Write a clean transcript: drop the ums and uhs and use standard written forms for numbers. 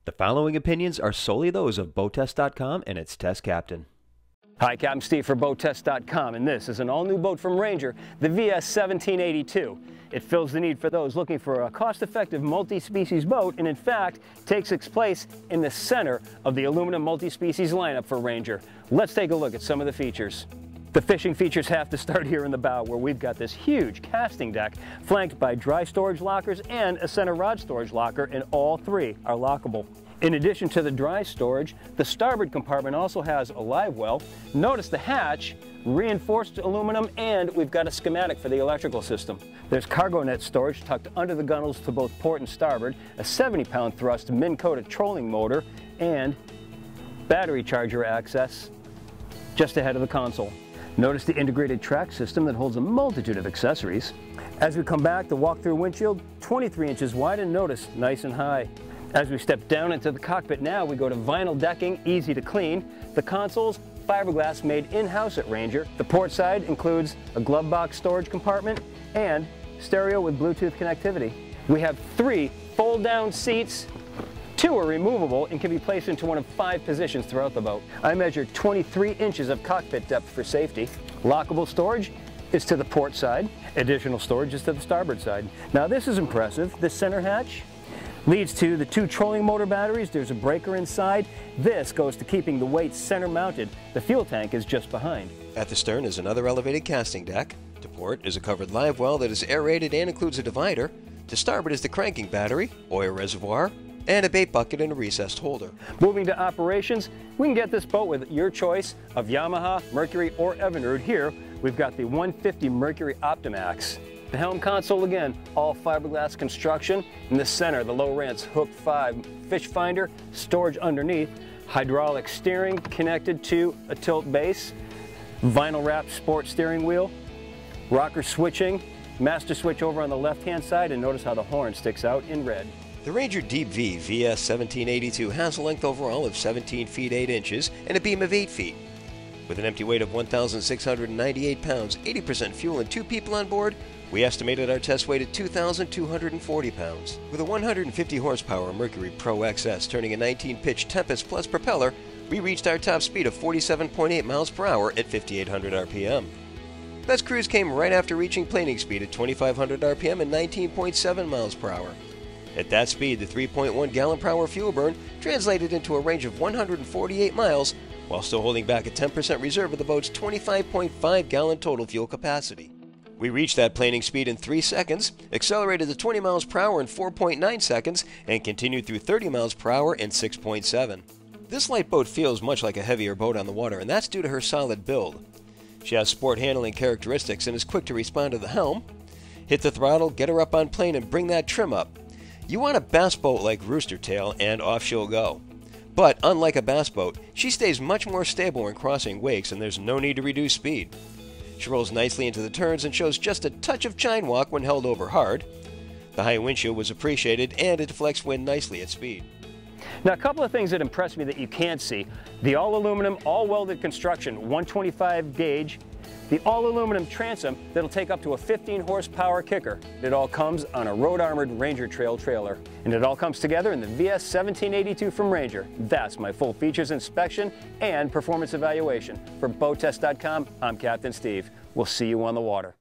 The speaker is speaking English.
The following opinions are solely those of BoatTest.com and its test captain. Hi, Captain Steve for BoatTest.com, and this is an all-new boat from Ranger, the VS1782. It fills the need for those looking for a cost-effective multi-species boat, and in fact, takes its place in the center of the aluminum multi-species lineup for Ranger. Let's take a look at some of the features. The fishing features have to start here in the bow, where we've got this huge casting deck flanked by dry storage lockers and a center rod storage locker, and all three are lockable. In addition to the dry storage, the starboard compartment also has a live well. Notice the hatch, reinforced aluminum, and we've got a schematic for the electrical system. There's cargo net storage tucked under the gunnels to both port and starboard, a 70-pound thrust Minn-coated trolling motor, and battery charger access just ahead of the console. Notice the integrated track system that holds a multitude of accessories. As we come back, the walk-through windshield, 23 inches wide, and notice, nice and high. As we step down into the cockpit now, we go to vinyl decking, easy to clean. The console's fiberglass made in-house at Ranger. The port side includes a glove box storage compartment and stereo with Bluetooth connectivity. We have 3 fold-down seats. 2 are removable and can be placed into one of 5 positions throughout the boat. I measured 23 inches of cockpit depth for safety. Lockable storage is to the port side. Additional storage is to the starboard side. Now this is impressive. This center hatch leads to the 2 trolling motor batteries. There's a breaker inside. This goes to keeping the weight center mounted. The fuel tank is just behind. At the stern is another elevated casting deck. To port is a covered live well that is aerated and includes a divider. To starboard is the cranking battery, oil reservoir, and a bait bucket and a recessed holder. Moving to operations, we can get this boat with your choice of Yamaha, Mercury, or Evinrude. Here, we've got the 150 Mercury Optimax. The helm console, again, all fiberglass construction. In the center, the low rance Hook 5 fish finder, storage underneath, hydraulic steering connected to a tilt base, vinyl wrapped sport steering wheel, rocker switching, master switch over on the left-hand side, and notice how the horn sticks out in red. The Ranger Deep V VS1782 has a length overall of 17 feet 8 inches and a beam of 8 feet. With an empty weight of 1,698 pounds, 80% fuel, and 2 people on board, we estimated our test weight at 2,240 pounds. With a 150 horsepower Mercury Pro XS turning a 19-pitch Tempest Plus propeller, we reached our top speed of 47.8 miles per hour at 5,800 RPM. Best cruise came right after reaching planing speed at 2,500 RPM and 19.7 miles per hour. At that speed, the 3.1 gallon per hour fuel burn translated into a range of 148 miles, while still holding back a 10% reserve of the boat's 25.5 gallon total fuel capacity. We reached that planing speed in 3 seconds, accelerated to 20 miles per hour in 4.9 seconds, and continued through 30 miles per hour in 6.7. This light boat feels much like a heavier boat on the water, and that's due to her solid build. She has sport handling characteristics and is quick to respond to the helm. Hit the throttle, get her up on plane, and bring that trim up. You want a bass boat like Rooster Tail, and off she'll go. But unlike a bass boat, she stays much more stable when crossing wakes, and there's no need to reduce speed. She rolls nicely into the turns and shows just a touch of chine walk when held over hard. The high windshield was appreciated, and it deflects wind nicely at speed. Now, a couple of things that impressed me that you can't see. The all-aluminum, all-welded construction, 125 gauge. The all-aluminum transom that'll take up to a 15-horsepower kicker. It all comes on a road-armored Ranger Trail trailer. And it all comes together in the VS1782 from Ranger. That's my full features inspection and performance evaluation. For BoatTest.com, I'm Captain Steve. We'll see you on the water.